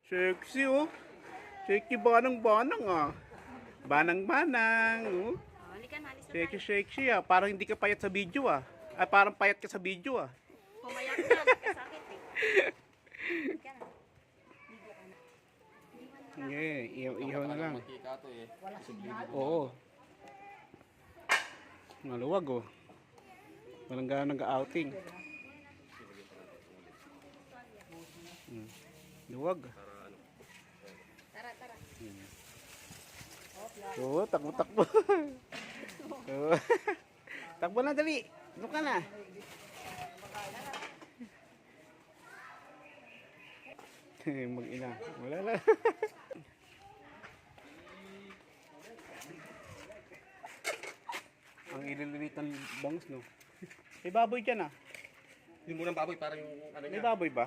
Sexy oh. Sexy banang-banang ah. Banang-banang oh. Halika na, alis na Sexy tayo. sexy ah. Parang hindi ka payat sa video ah. Ay parang payat ka sa video ah. Pumayat na, nagkasakit eh. Halika na. Ligo ka na. Sige, ihaw na lang. Mantika to eh. Oo. Maluwag oh. Walang gano'n nag-outing. Luwag. Tara, tara. Oo, takbo-takbo. Oo. Takbo na dali. Ano ka na? Mag-ina. Wala lang. Ang ilililit ng bangus, no? May baboy dyan, ah. Yung munang baboy para yung ano May niya. baboy ba?